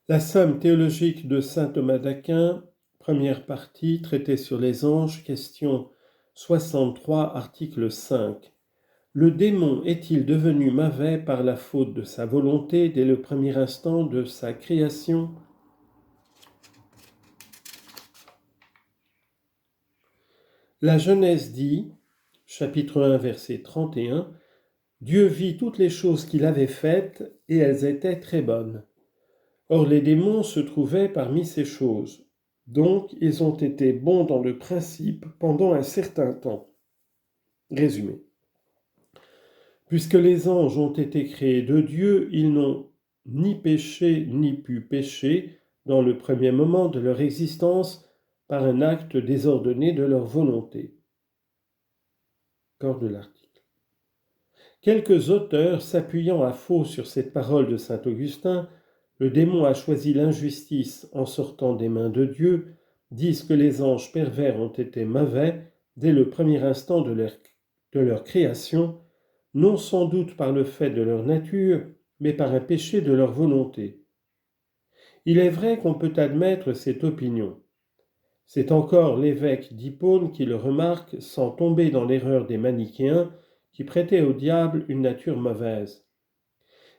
La somme théologique de saint Thomas d'Aquin, première partie, traité sur les anges, question 63, article 5. Le démon est-il devenu mauvais par la faute de sa volonté dès le premier instant de sa création ? La Genèse dit, chapitre 1, verset 31, « Dieu vit toutes les choses qu'il avait faites, et elles étaient très bonnes. Or les démons se trouvaient parmi ces choses. Donc ils ont été bons dans le principe pendant un certain temps. » Résumé. Puisque les anges ont été créés de Dieu, ils n'ont ni péché ni pu pécher dans le premier moment de leur existence par un acte désordonné de leur volonté. Corps de l'article. Quelques auteurs, s'appuyant à faux sur cette parole de saint Augustin, le démon a choisi l'injustice en sortant des mains de Dieu, disent que les anges pervers ont été mauvais dès le premier instant de leur création, non sans doute par le fait de leur nature, mais par un péché de leur volonté. Il est vrai qu'on peut admettre cette opinion. C'est encore l'évêque d'Hippone qui le remarque sans tomber dans l'erreur des manichéens qui prêtaient au diable une nature mauvaise.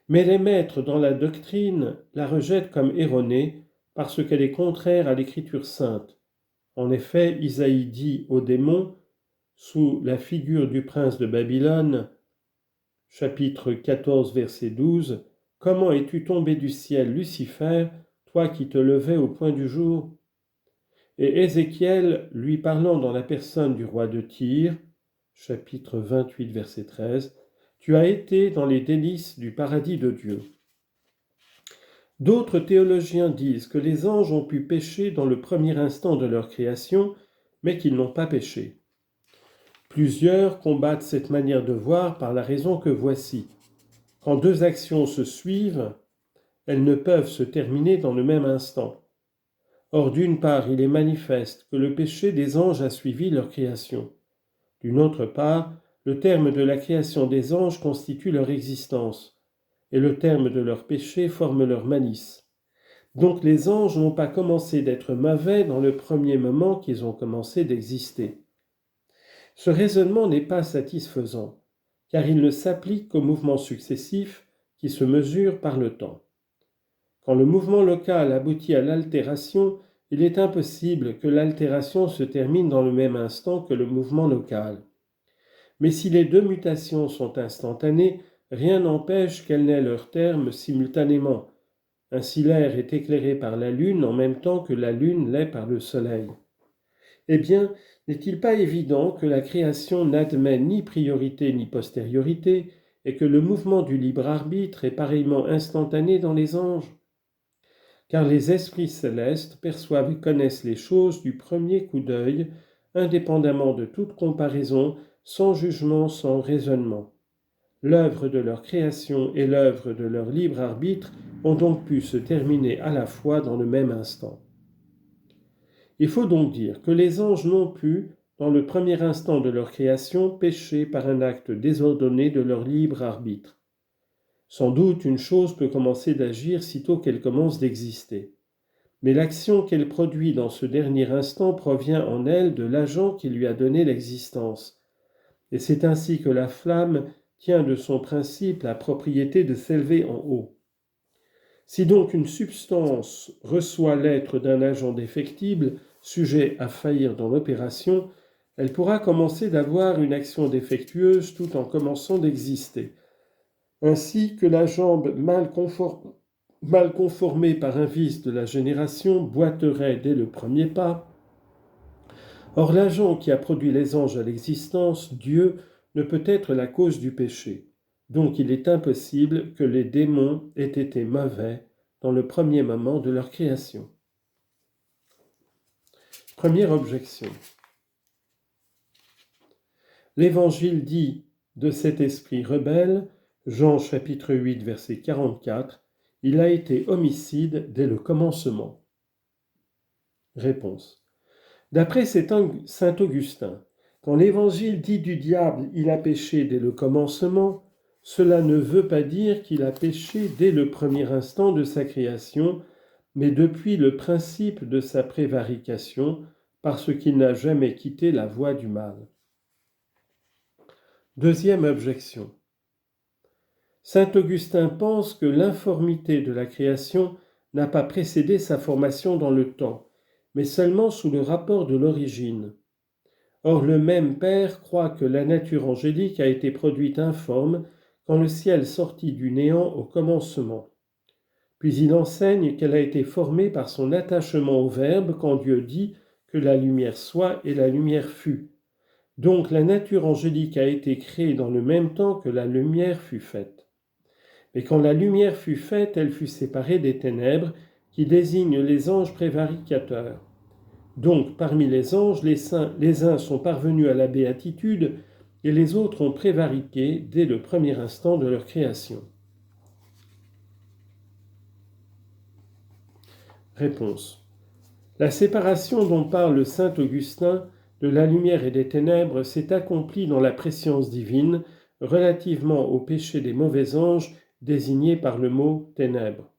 Mais les maîtres dans la doctrine la rejettent comme erronée parce qu'elle est contraire à l'écriture sainte. En effet, Isaïe dit au démon, sous la figure du prince de Babylone, chapitre 14, verset 12, « Comment es-tu tombé du ciel, Lucifer, toi qui te levais au point du jour ?» Et Ézéchiel, lui parlant dans la personne du roi de Tyr, chapitre 28, verset 13, « Tu as été dans les délices du paradis de Dieu. » D'autres théologiens disent que les anges ont pu pécher dans le premier instant de leur création, mais qu'ils n'ont pas péché. Plusieurs combattent cette manière de voir par la raison que voici. Quand deux actions se suivent, elles ne peuvent se terminer dans le même instant. Or, d'une part, il est manifeste que le péché des anges a suivi leur création. D'une autre part, le terme de la création des anges constitue leur existence, et le terme de leur péché forme leur malice. Donc les anges n'ont pas commencé d'être mauvais dans le premier moment qu'ils ont commencé d'exister. Ce raisonnement n'est pas satisfaisant, car il ne s'applique qu'aux mouvements successifs qui se mesurent par le temps. Quand le mouvement local aboutit à l'altération, il est impossible que l'altération se termine dans le même instant que le mouvement local. Mais si les deux mutations sont instantanées, rien n'empêche qu'elles n'aient leur terme simultanément. Ainsi l'air est éclairé par la lune en même temps que la lune l'est par le soleil. Eh bien, n'est-il pas évident que la création n'admet ni priorité ni postériorité et que le mouvement du libre arbitre est pareillement instantané dans les anges ? Car les esprits célestes perçoivent et connaissent les choses du premier coup d'œil, indépendamment de toute comparaison, sans jugement, sans raisonnement. L'œuvre de leur création et l'œuvre de leur libre arbitre ont donc pu se terminer à la fois dans le même instant. Il faut donc dire que les anges n'ont pu, dans le premier instant de leur création, pécher par un acte désordonné de leur libre arbitre. Sans doute une chose peut commencer d'agir sitôt qu'elle commence d'exister. Mais l'action qu'elle produit dans ce dernier instant provient en elle de l'agent qui lui a donné l'existence. Et c'est ainsi que la flamme tient de son principe la propriété de s'élever en haut. Si donc une substance reçoit l'être d'un agent défectible, sujet à faillir dans l'opération, elle pourra commencer d'avoir une action défectueuse tout en commençant d'exister. Ainsi que la jambe mal conformée par un vice de la génération boiterait dès le premier pas. Or l'agent qui a produit les anges à l'existence, Dieu, ne peut être la cause du péché. Donc il est impossible que les démons aient été mauvais dans le premier moment de leur création. Première objection. L'Évangile dit de cet esprit rebelle, Jean chapitre 8 verset 44, « Il a été homicide dès le commencement. » Réponse. D'après saint Augustin, quand l'Évangile dit du diable « il a péché dès le commencement », cela ne veut pas dire qu'il a péché dès le premier instant de sa création, mais depuis le principe de sa prévarication, parce qu'il n'a jamais quitté la voie du mal. Deuxième objection. Saint Augustin pense que l'informité de la création n'a pas précédé sa formation dans le temps, mais seulement sous le rapport de l'origine. Or, le même Père croit que la nature angélique a été produite informe quand le ciel sortit du néant au commencement. Puis il enseigne qu'elle a été formée par son attachement au Verbe quand Dieu dit que la lumière soit et la lumière fut. Donc la nature angélique a été créée dans le même temps que la lumière fut faite. Mais quand la lumière fut faite, elle fut séparée des ténèbres, qui désignent les anges prévaricateurs. Donc parmi les anges, les uns sont parvenus à la béatitude et les autres ont prévariqué dès le premier instant de leur création. Réponse. La séparation dont parle saint Augustin de la lumière et des ténèbres s'est accomplie dans la prescience divine relativement au péché des mauvais anges désignés par le mot ténèbres.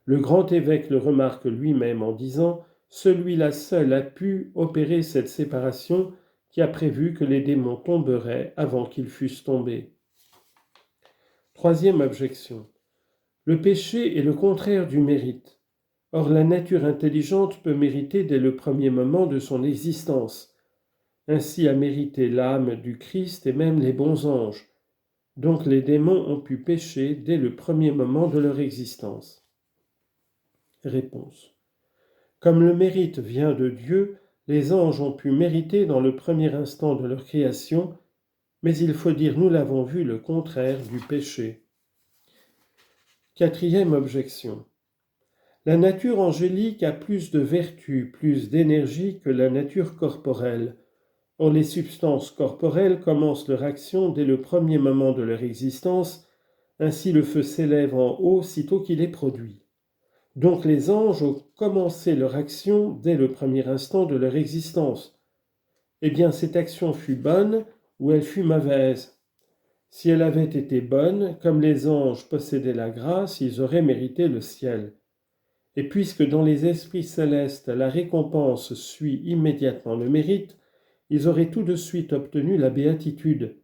Le grand évêque le remarque lui-même en disant « Celui-là seul a pu opérer cette séparation qui a prévu que les démons tomberaient avant qu'ils fussent tombés. » Troisième objection. Le péché est le contraire du mérite. Or, la nature intelligente peut mériter dès le premier moment de son existence. Ainsi a mérité l'âme du Christ et même les bons anges. Donc les démons ont pu pécher dès le premier moment de leur existence. Réponse. Comme le mérite vient de Dieu, les anges ont pu mériter dans le premier instant de leur création, mais il faut dire, nous l'avons vu, le contraire du péché. Quatrième objection. La nature angélique a plus de vertu, plus d'énergie que la nature corporelle. Or, les substances corporelles commencent leur action dès le premier moment de leur existence, ainsi le feu s'élève en haut sitôt qu'il est produit. Donc les anges ont commencé leur action dès le premier instant de leur existence. Eh bien, cette action fut bonne ou elle fut mauvaise. Si elle avait été bonne, comme les anges possédaient la grâce, ils auraient mérité le ciel. Et puisque dans les esprits célestes, la récompense suit immédiatement le mérite, ils auraient tout de suite obtenu la béatitude,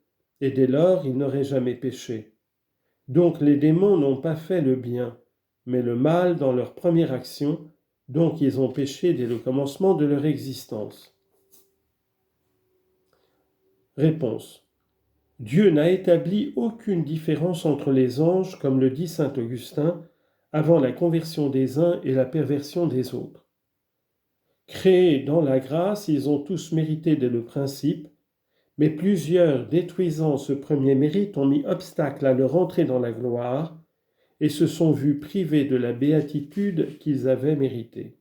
et dès lors ils n'auraient jamais péché. Donc les démons n'ont pas fait le bien, mais le mal dans leur première action, donc ils ont péché dès le commencement de leur existence. Réponse. Dieu n'a établi aucune différence entre les anges, comme le dit saint Augustin, avant la conversion des uns et la perversion des autres. Créés dans la grâce, ils ont tous mérité dès le principe, mais plusieurs, détruisant ce premier mérite, ont mis obstacle à leur entrée dans la gloire et se sont vus privés de la béatitude qu'ils avaient méritée.